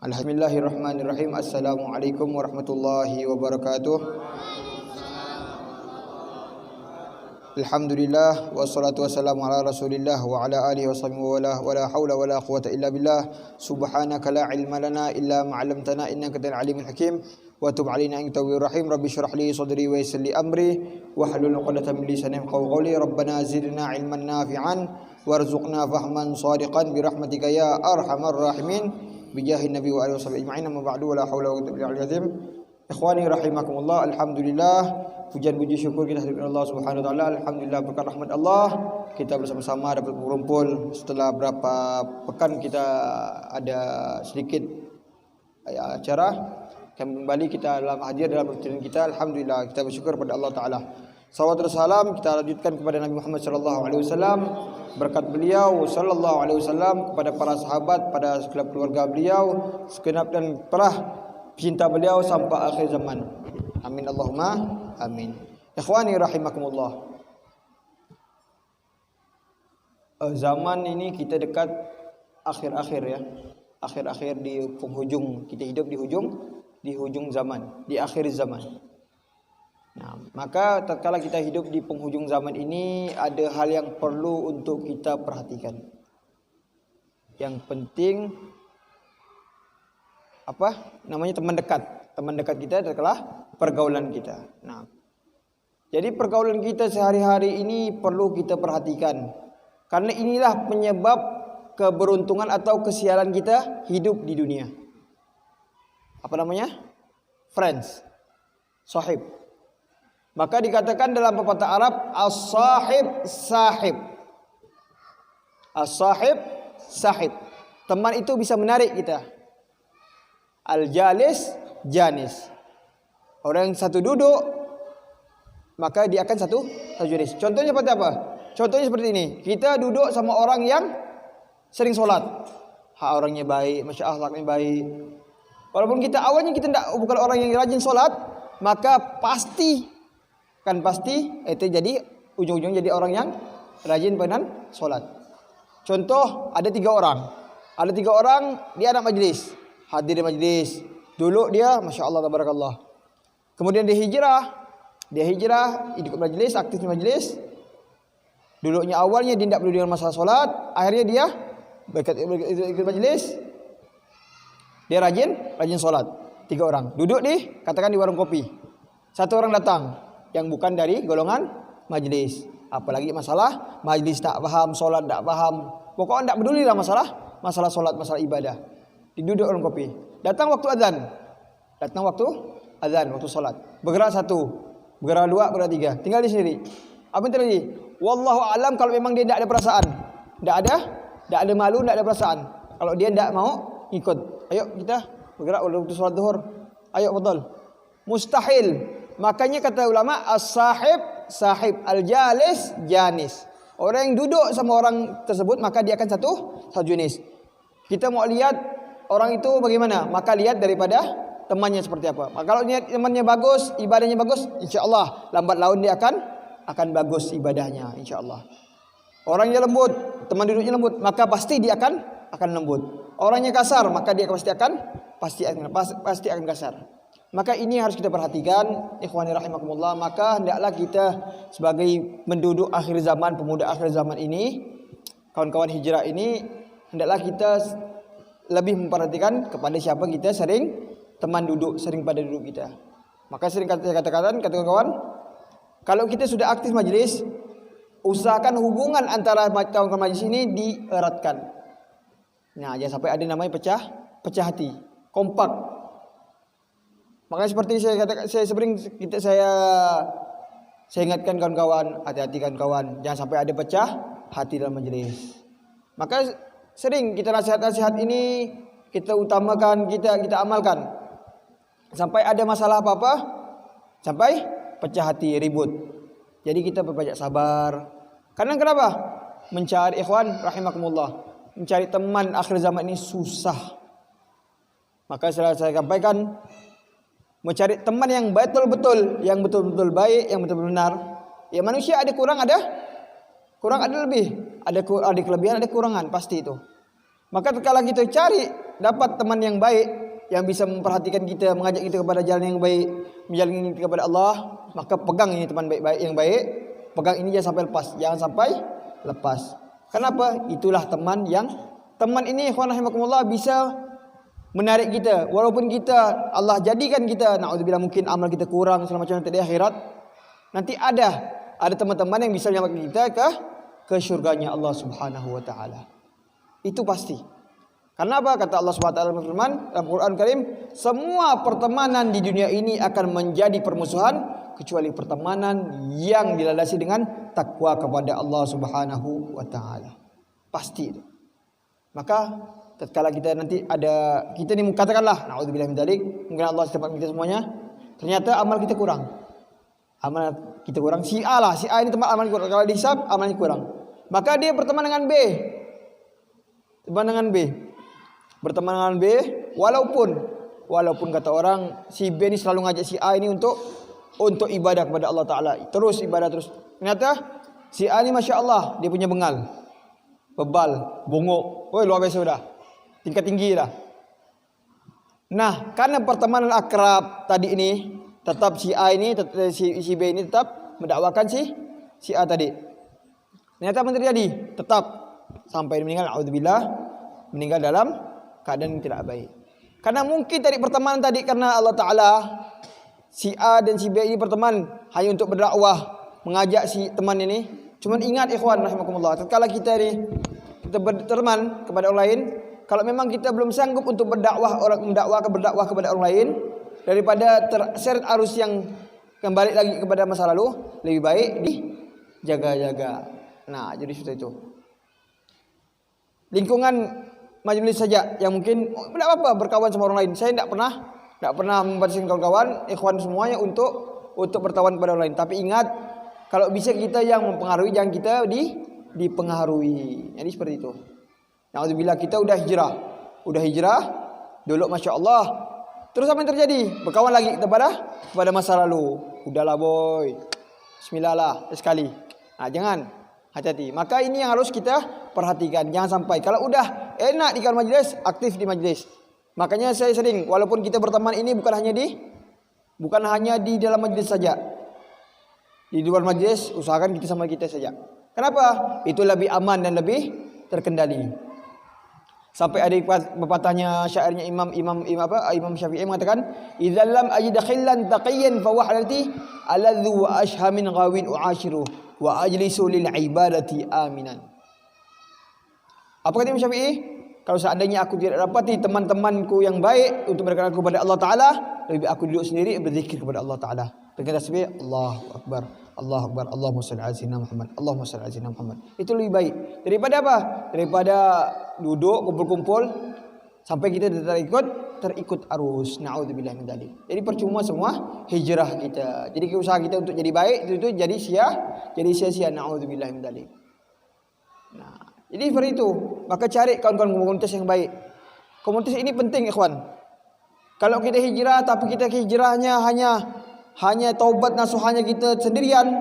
Bismillahirrahmanirrahim. Assalamualaikum warahmatullahi wabarakatuh. Alhamdulillah wassalatu wassalamu ala Rasulillah wa ala alihi washabihi wala haula wala quwata illa billah. Subhanaka la ilma lana illa ma 'allamtana innaka antal alimul hakim. Wa tub 'alaina innaka tawwabur rahim. Rabbi shrah li sadri wa yassir li amri wahlul 'uqdatam min lisani yafqahu qawli. Rabbana zidna 'ilman nafi'an warzuqna fahman shadiqan bi rahmatika ya arhamar rahimin. Bijahin Nabi wa alihi wasallam ajma'in. Amma ba'du, wala haula wala quwwata illa billah. Ikhwani rahimakumullah, alhamdulillah, pujian puji syukur kita hadirat Allah Subhanahu wa taala. Alhamdulillah, berkat rahmat Allah kita bersama-sama dapat berkumpul setelah berapa pekan kita ada sedikit acara. Kembali kita hadir dalam perjalanan kita. Alhamdulillah, kita bersyukur kepada Allah taala. Salawat dan salam kita lanjutkan kepada Nabi Muhammad sallallahu alaihi wasallam. Berkat beliau sallallahu alaihi wasallam, kepada para sahabat, pada segenap keluarga beliau, segenap dan para pecinta beliau sampai akhir zaman. Amin Allahumma amin. Ikhwani rahimakumullah. Zaman ini kita dekat akhir-akhir ya. Akhir-akhir di penghujung, kita hidup di hujung zaman, di akhir zaman. Nah, maka tatkala kita hidup di penghujung zaman ini, ada hal yang perlu untuk kita perhatikan. Yang penting apa? Namanya teman dekat. Teman dekat kita adalah pergaulan kita. Nah, jadi pergaulan kita sehari-hari ini perlu kita perhatikan. Karena inilah penyebab keberuntungan atau kesialan kita hidup di dunia. Apa namanya? Friends. Sahib. Maka dikatakan dalam pepatah Arab, as-sahib sahib. As-sahib sahib. Teman itu bisa menarik kita. Al-jalis janis. Orang yang satu duduk, maka dia akan satu jenis. Contohnya seperti apa? Contohnya seperti ini. Kita duduk sama orang yang sering sholat. Orangnya baik, masya Allah, akhlaknya baik. Walaupun kita awalnya kita bukan orang yang rajin sholat, maka pasti itu jadi ujung-ujungnya jadi orang yang rajin benar sholat. Contoh, ada tiga orang, dia anak majlis, hadir di majlis, dulu dia masya Allah tabarakallah. Kemudian dia hijrah ikut majlis, aktif di majlis. Dulunya awalnya dia tidak peduli dengan masalah sholat, akhirnya dia ikut majlis, dia rajin sholat. Tiga orang duduk katakan di warung kopi, satu orang datang yang bukan dari golongan majlis. Apalagi masalah majlis tak paham, solat tak paham. Pokoknya tak peduli lah masalah solat, masalah ibadah. Duduk orang kopi. Datang waktu azan, waktu solat. Bergerak satu, bergerak dua, bergerak tiga. Tinggal di sendiri. Apa yang terjadi? Wallahu alam, kalau memang dia tidak ada perasaan. Tak ada malu, tak ada perasaan. Kalau dia tidak mau ikut. Ayo kita bergerak waktu solat zuhur. Ayo betul. Mustahil. Makanya kata ulama, as-sahib sahib, al-jalis janis. Orang yang duduk sama orang tersebut, maka dia akan satu jenis. Kita mau lihat orang itu bagaimana, maka lihat daripada temannya seperti apa. Maka kalau temannya bagus, ibadahnya bagus, insya-Allah lambat laun dia akan bagus ibadahnya, insya-Allah. Orangnya lembut, teman duduknya lembut, maka pasti dia akan lembut. Orangnya kasar, maka dia pasti akan kasar. Maka ini harus kita perhatikan, ikhwani rahimakumullah. Maka hendaklah kita sebagai penduduk akhir zaman, pemuda akhir zaman ini, kawan-kawan hijrah ini, hendaklah kita lebih memperhatikan kepada siapa kita sering teman duduk, sering pada duduk kita. Maka sering saya katakan, kawan-kawan, kalau kita sudah aktif majelis, usahakan hubungan antara kawan-kawan majelis ini dieratkan. Nah, jangan sampai ada namanya pecah hati, kompak. Makanya seperti saya ingatkan kawan-kawan, hati-hati kawan-kawan, jangan sampai ada pecah hati dalam majelis. Maka sering kita nasihat-nasihat ini kita utamakan, kita amalkan. Sampai ada masalah apa-apa, sampai pecah hati, ribut. Jadi kita berbanyak sabar. Karena kenapa? Mencari ikhwan rahimakumullah, mencari teman akhir zaman ini susah. Maka saya sampaikan, mencari teman yang betul-betul baik, yang betul-betul benar. Ya manusia ada kurang ada lebih, ada kelebihan, ada kekurangan, pasti itu. Maka kalau kita cari dapat teman yang baik, yang bisa memperhatikan kita, mengajak kita kepada jalan yang baik, menjalani kita kepada Allah, maka pegang ini teman baik-baik yang baik. Pegang ini jangan sampai lepas, jangan sampai lepas. Kenapa? Itulah teman ini ikhwan rahimakumullah bisa menarik kita. Walaupun kita Allah jadikan kita, naudzubillah, mungkin amal kita kurang segala macam nanti di akhirat, nanti ada teman-teman yang bisa menyelamatkan kita ke syurganya Allah Subhanahu wa taala. Itu pasti. Karena apa? Kata Allah Subhanahu wa taala berfirman dalam Quran Karim, semua pertemanan di dunia ini akan menjadi permusuhan kecuali pertemanan yang dilandasi dengan takwa kepada Allah Subhanahu wa taala. Pasti itu. Maka tatkala kita nanti ada, kita ni katakanlah naudzubillah min dzalik, mungkin Allah setiap kita semuanya, ternyata amal kita kurang. Amal kita kurang. Si A ini tempat amal kurang. Kalau dihisab amalnya kurang. Maka dia berteman dengan B. Berteman dengan B, walaupun kata orang si B ni selalu ngajak si A ini untuk ibadah kepada Allah Taala. Terus ibadah terus. Ternyata si A ni masya-Allah dia punya bengal. Bebal, bongok. Woi, luar biasa dah. Tingkat tinggi dah. Nah, karena pertemanan akrab tadi ini, tetap si A ini, si B ini tetap mendakwakan si A tadi. Ternyata apa yang terjadi? Tetap sampai meninggal, naudzubillah, meninggal dalam keadaan yang tidak baik. Karena mungkin tadi pertemanan tadi karena Allah Ta'ala, si A dan si B ini berteman hanya untuk berdakwah, mengajak si teman ini. Cuman ingat ikhwan rahimakumullah, tatkala kita berteman kepada orang lain, kalau memang kita belum sanggup untuk berdakwah kepada orang lain, daripada terseret arus yang kembali lagi kepada masa lalu, lebih baik dijaga-jaga. Nah, jadi seperti itu. Lingkungan majlis saja yang mungkin tidak apa-apa berkawan sama orang lain. Saya tidak pernah membatasi kawan-kawan, ikhwan semuanya untuk bertawan kepada orang lain. Tapi ingat, kalau bisa kita yang mempengaruhi, jangan kita dipengaruhi. Jadi seperti itu. Alhamdulillah kita udah hijrah dulu, masya Allah. Terus apa yang terjadi? Berkawan lagi kepada masa lalu. Udahlah boy, bismillah lah sekali. Nah, jangan, hati-hati. Maka ini yang harus kita perhatikan. Jangan sampai kalau udah enak di kawan majlis, aktif di majlis. Makanya saya sering, walaupun kita berteman ini bukan hanya di dalam majlis saja. Di luar majlis usahakan kita sama kita saja. Kenapa? Itu lebih aman dan lebih terkendali. Sampai ada pepatahnya syairnya Imam Syafi'i mengatakan, "Idzal lam ajid khillan taqiyyan fa wahdati aladhu wa ashha min ghawin u'ashiru wa ajlisu lil ibadati aminan." Apa kata Imam Syafi'i? Kalau seandainya aku tidak dapati teman-temanku yang baik untuk mendekatkan aku kepada Allah Taala, lebih aku duduk sendiri berzikir kepada Allah Taala. Dengan tasbih, Allahu Akbar, Allahu Akbar, Allahumma shalli ala sayyidina Muhammad, Allahumma shalli ala sayyidina Muhammad. Itu lebih baik daripada apa? Daripada duduk kumpul-kumpul sampai kita terikut arus. Naudzubillah min dzalik. Jadi percuma semua hijrah kita. Jadi usaha kita untuk jadi baik itu jadi sia-sia. Naudzubillah min dzalik. Nah, jadi seperti itu. Maka cari kawan-kawan komunitas yang baik. Komunitas ini penting, ikhwan. Kalau kita hijrah tapi kita hijrahnya hanya taubat nasuhanya kita sendirian,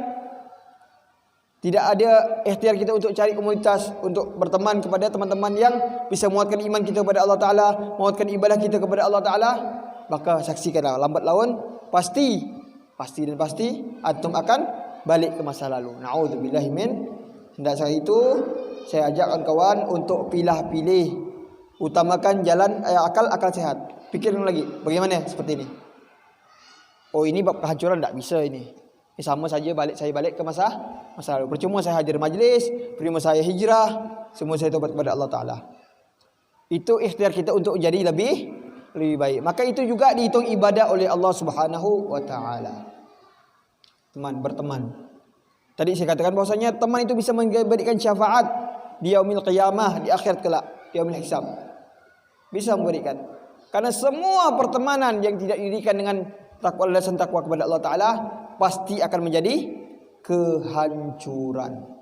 tidak ada ikhtiar kita untuk cari komunitas, untuk berteman kepada teman-teman yang bisa menguatkan iman kita kepada Allah Ta'ala, menguatkan ibadah kita kepada Allah Ta'ala, maka saksikanlah lambat laun pasti antum akan balik ke masa lalu. Na'udzubillahi min. Hendak saya itu, saya ajak kawan-kawan untuk pilih-pilih, utamakan jalan akal sehat. Pikirin lagi bagaimana seperti ini. Oh, ini bab kehancuran, tak bisa ini. Sama saja saya balik ke masa lalu. Percuma saya hadir majlis, percuma saya hijrah, semua saya tobat kepada Allah Ta'ala. Itu ikhtiar kita untuk jadi lebih baik. Maka itu juga dihitung ibadah oleh Allah Subhanahu wa Ta'ala. Berteman. Tadi saya katakan bahwasanya teman itu bisa memberikan syafaat di yaumil qiyamah, di akhirat kelak, di yaumil hisab. Bisa memberikan. Karena semua pertemanan yang tidak didirikan dengan takwa kepada Allah Ta'ala pasti akan menjadi kehancuran.